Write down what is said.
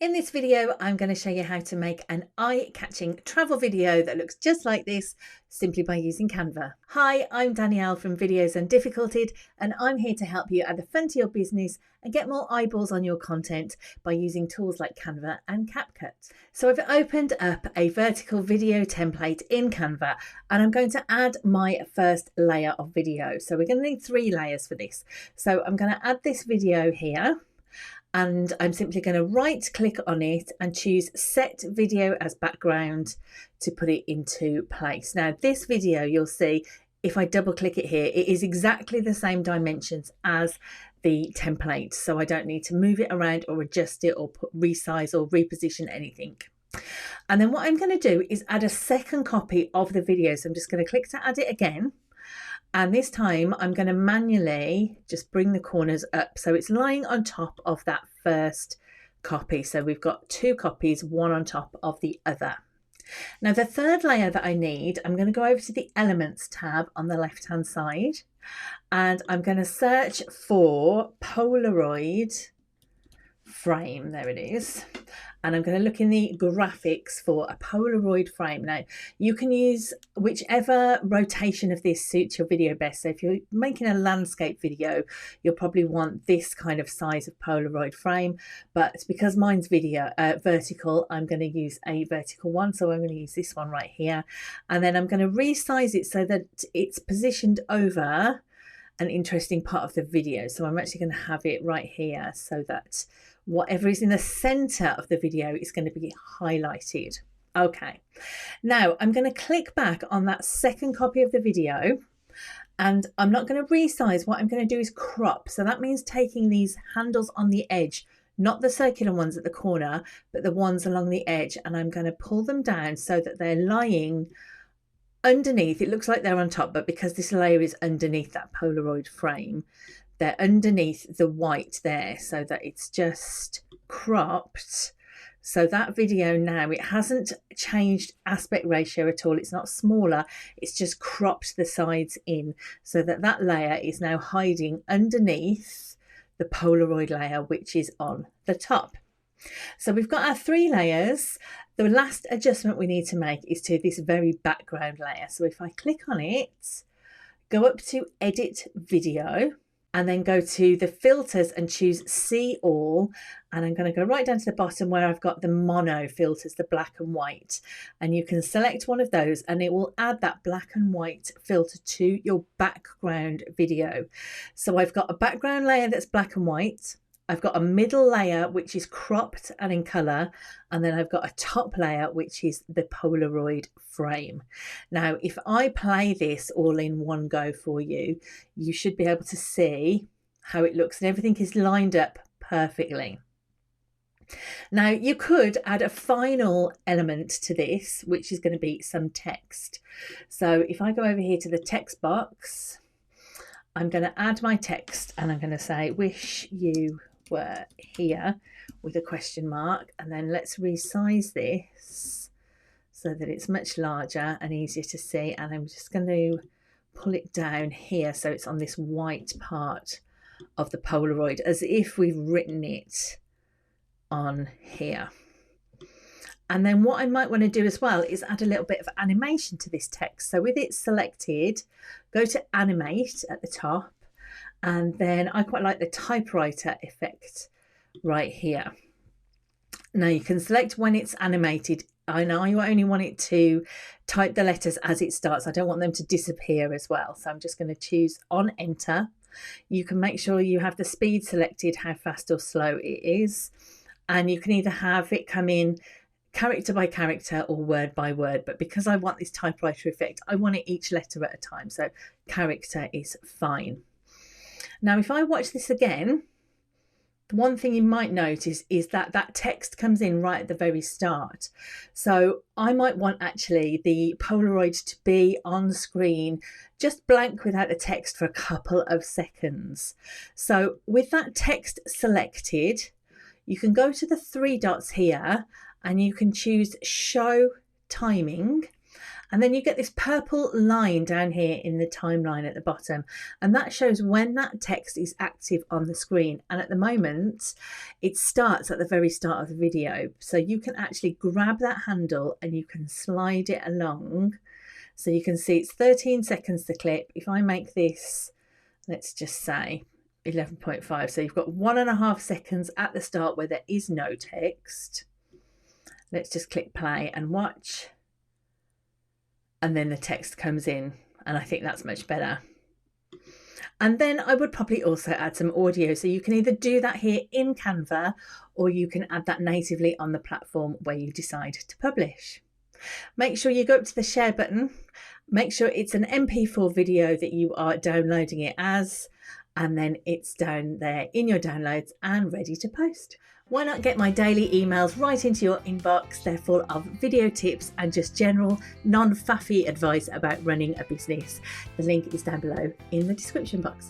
In this video, I'm going to show you how to make an eye-catching travel video that looks just like this simply by using Canva. Hi, I'm Danielle from Videos Undifficulted, and I'm here to help you add the fun to your business and get more eyeballs on your content by using tools like Canva and CapCut. So I've opened up a vertical video template in Canva, and I'm going to add my first layer of video. So we're going to need 3 layers for this. So I'm going to add this video here. And I'm simply going to right click on it and choose set video as background to put it into place. Now this video, you'll see if I double click it here, it is exactly the same dimensions as the template. So I don't need to move it around or adjust it or resize or reposition anything. And then what I'm going to do is add a second copy of the video. So I'm just going to click to add it again. And this time I'm going to manually just bring the corners up so it's lying on top of that first copy. So we've got 2 copies, one on top of the other. Now the third layer that I need, I'm going to go over to the Elements tab on the left hand side, and I'm going to search for Polaroid frame. There it is. And I'm going to look in the graphics for a Polaroid frame. Now you can use whichever rotation of this suits your video best. So if you're making a landscape video, you'll probably want this kind of size of Polaroid frame, but because mine's vertical, I'm going to use a vertical one. So I'm going to use this one right here, and then I'm going to resize it so that it's positioned over an interesting part of the video. So I'm actually going to have it right here so that whatever is in the center of the video is going to be highlighted. Okay, now I'm going to click back on that second copy of the video, and I'm not going to resize. What I'm going to do is crop. So that means taking these handles on the edge, not the circular ones at the corner, but the ones along the edge, and I'm going to pull them down so that they're lying underneath. It looks like they're on top, but because this layer is underneath that Polaroid frame, they're underneath the white there, so that it's just cropped. So that video now, it hasn't changed aspect ratio at all. It's not smaller, it's just cropped the sides in so that that layer is now hiding underneath the Polaroid layer, which is on the top. So we've got our 3 layers. The last adjustment we need to make is to this very background layer. So if I click on it, go up to Edit Video, and then go to the filters and choose See All. And I'm going to go right down to the bottom where I've got the mono filters, the black and white. And you can select one of those and it will add that black and white filter to your background video. So I've got a background layer that's black and white. I've got a middle layer which is cropped and in colour, and then I've got a top layer which is the Polaroid frame. Now if I play this all in one go for you, you should be able to see how it looks, and everything is lined up perfectly. Now you could add a final element to this, which is going to be some text. So if I go over here to the text box, I'm going to add my text, and I'm going to say wish you were here with a question mark, and then let's resize this so that it's much larger and easier to see. And I'm just going to pull it down here so it's on this white part of the Polaroid, as if we've written it on here. And then what I might want to do as well is add a little bit of animation to this text. So with it selected, go to Animate at the top, and then I quite like the typewriter effect right here. Now you can select when it's animated. I know you only want it to type the letters as it starts. I don't want them to disappear as well. So I'm just going to choose on Enter. You can make sure you have the speed selected, how fast or slow it is. And you can either have it come in character by character or word by word, but because I want this typewriter effect, I want it each letter at a time, so character is fine. Now if I watch this again, the one thing you might notice is that that text comes in right at the very start. So I might want actually the Polaroid to be on screen just blank without the text for a couple of seconds. So with that text selected, you can go to the 3 dots here and you can choose Show Timing, And then you get this purple line down here in the timeline at the bottom, and that shows when that text is active on the screen. And at the moment, it starts at the very start of the video. So you can actually grab that handle and you can slide it along. So you can see it's 13 seconds to clip. If I make this, let's just say 11.5, so you've got 1.5 seconds at the start where there is no text. Let's just click play and watch. And then the text comes in, and I think that's much better. And then I would probably also add some audio. So you can either do that here in Canva, or you can add that natively on the platform where you decide to publish. Make sure you go up to the share button, make sure it's an MP4 video that you are downloading it as, and then it's down there in your downloads and ready to post. Why not get my daily emails right into your inbox? They're full of video tips and just general non-faffy advice about running a business. The link is down below in the description box.